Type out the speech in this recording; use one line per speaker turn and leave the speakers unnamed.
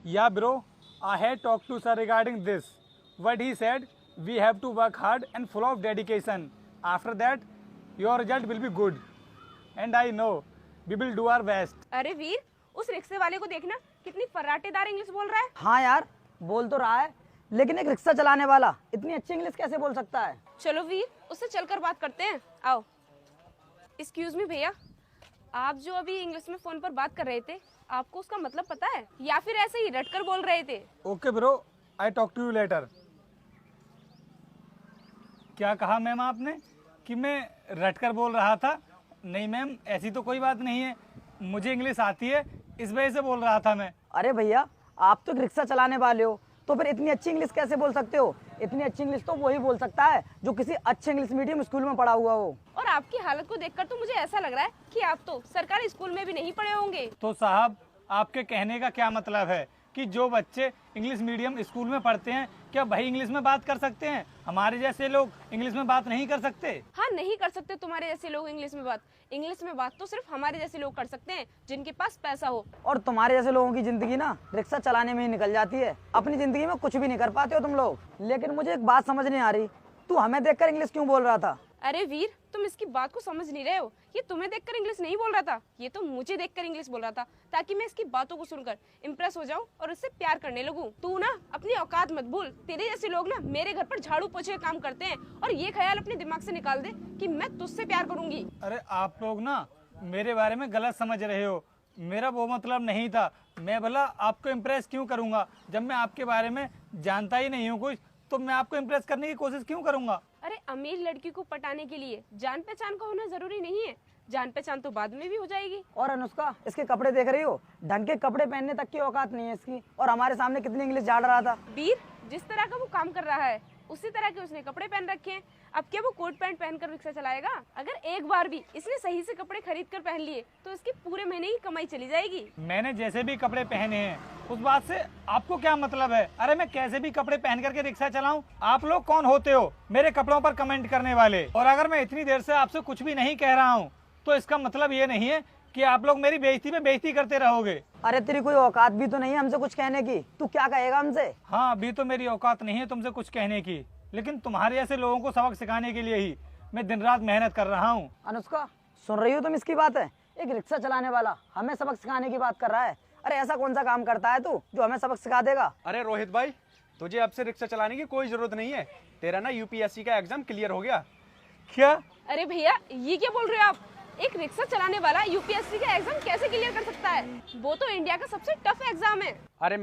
Yeah, bro. I had talked to sir regarding this. What he said, we have to work hard and full of dedication. After that, your result will be good. And I know we will do our best.
अरे वीर, उस रिक्शे वाले को देखना कितनी फर्राटेदार English बोल रहा है।
हाँ यार, बोल तो रहा है, लेकिन एक रिक्शा चलाने वाला इतनी अच्छी इंग्लिश कैसे बोल सकता है?
चलो वीर, उससे चलकर बात करते हैं। आओ। एक्सक्यूज मी भैया, आप जो अभी इंग्लिश में फोन पर बात कर रहे थे, आपको उसका मतलब पता है या फिर ऐसे ही रटकर बोल रहे थे?
Okay, bro. I talk to you later. क्या कहा मैम आपने कि मैं रटकर बोल रहा था? नहीं मैम, ऐसी तो कोई बात नहीं है। मुझे इंग्लिश आती है, इस वजह से बोल रहा था मैं।
अरे भैया, आप तो एक रिक्शा चलाने वाले हो, तो फिर इतनी अच्छी इंग्लिश कैसे बोल सकते हो? इतनी अच्छी इंग्लिश तो वही बोल सकता है जो किसी अच्छे इंग्लिश मीडियम स्कूल में पढ़ा हुआ हो।
और आपकी हालत को देखकर तो मुझे ऐसा लग रहा है कि आप तो सरकारी स्कूल में भी नहीं पढ़े होंगे।
तो साहब, आपके कहने का क्या मतलब है कि जो बच्चे इंग्लिश मीडियम स्कूल में पढ़ते हैं, क्या वही इंग्लिश में बात कर सकते हैं? हमारे जैसे लोग इंग्लिश में बात नहीं कर सकते?
हाँ, नहीं कर सकते तुम्हारे जैसे लोग इंग्लिश में बात। इंग्लिश में बात तो सिर्फ हमारे जैसे लोग कर सकते हैं जिनके पास पैसा हो।
और तुम्हारे जैसे लोगों की जिंदगी ना रिक्शा चलाने में ही निकल जाती है। अपनी जिंदगी में कुछ भी नहीं कर पाते हो तुम लोग। लेकिन मुझे एक बात समझ नहीं आ रही, तू हमें देखकर इंग्लिश क्यों बोल रहा था?
अरे वीर, तुम इसकी बात को समझ नहीं रहे हो। ये तुम्हें देखकर इंग्लिश नहीं बोल रहा था, ये तो मुझे देखकर इंग्लिश बोल रहा था, ताकि मैं इसकी बातों को सुनकर इम्प्रेस हो जाऊं और उससे प्यार करने लगूं। तू ना अपनी औकात मत भूल। तेरे जैसे लोग ना मेरे घर पर झाड़ू पोछे काम करते हैं, और ये ख्याल अपने दिमाग से निकाल दे कि मैं तुझसे प्यार करूंगी।
अरे आप लोग ना मेरे बारे में गलत समझ रहे हो। मेरा वो मतलब नहीं था। मैं भला आपको इम्प्रेस क्यों करूंगा? जब मैं आपके बारे में जानता ही नहीं हूँ कुछ, तो मैं आपको इम्प्रेस करने की कोशिश क्यों करूंगा?
अरे अमीर लड़की को पटाने के लिए जान पहचान का होना जरूरी नहीं है। जान पहचान तो बाद में भी हो जाएगी।
और अनुष्का, इसके कपड़े देख रही हो? ढंग के कपड़े पहनने तक की औकात नहीं है इसकी, और हमारे सामने कितनी इंग्लिश झाड़ रहा था।
वीर, जिस तरह का वो काम कर रहा है उसी तरह के उसने कपड़े पहन रखे हैं। अब क्या वो कोट पैंट पहनकर रिक्शा चलाएगा? अगर एक बार भी इसने सही से कपड़े खरीद कर पहन लिए तो इसकी पूरे महीने की कमाई चली जाएगी।
मैंने जैसे भी कपड़े पहने हैं, उस बात से आपको क्या मतलब है? अरे मैं कैसे भी कपड़े पहन करके रिक्शा चलाऊं? आप लोग कौन होते हो मेरे कपड़ों पर कमेंट करने वाले? और अगर मैं इतनी देर से आपसे कुछ भी नहीं कह रहा हूँ, तो इसका मतलब ये नहीं है कि आप लोग मेरी बेइज्जती पे बेइज्जती करते रहोगे।
अरे तेरी कोई औकात भी तो नहीं है हमसे कुछ कहने की। तू क्या कहेगा हमसे?
हाँ, अभी तो मेरी औकात नहीं है तुमसे कुछ कहने की, लेकिन तुम्हारे ऐसे लोगों को सबक सिखाने के लिए ही मैं दिन रात मेहनत कर रहा हूँ।
अनुष्का, सुन रही हो तुम इसकी बात है? एक रिक्शा चलाने वाला हमें सबक सिखाने की बात कर रहा है। अरे ऐसा कौन सा काम करता है तू जो हमें सबक सिखा देगा?
अरे रोहित भाई, तुझे अब से रिक्शा चलाने की कोई जरूरत नहीं है। तेरा ना यूपीएससी का एग्जाम क्लियर हो गया।
क्या?
अरे भैया, ये क्या बोल रहे हो आप? एक रिक्शा चलाने वाला यूपीएससी का एग्जाम कैसे क्लियर कर सकता है? वो तो इंडिया का सबसे टफ एग्जाम है।
अरे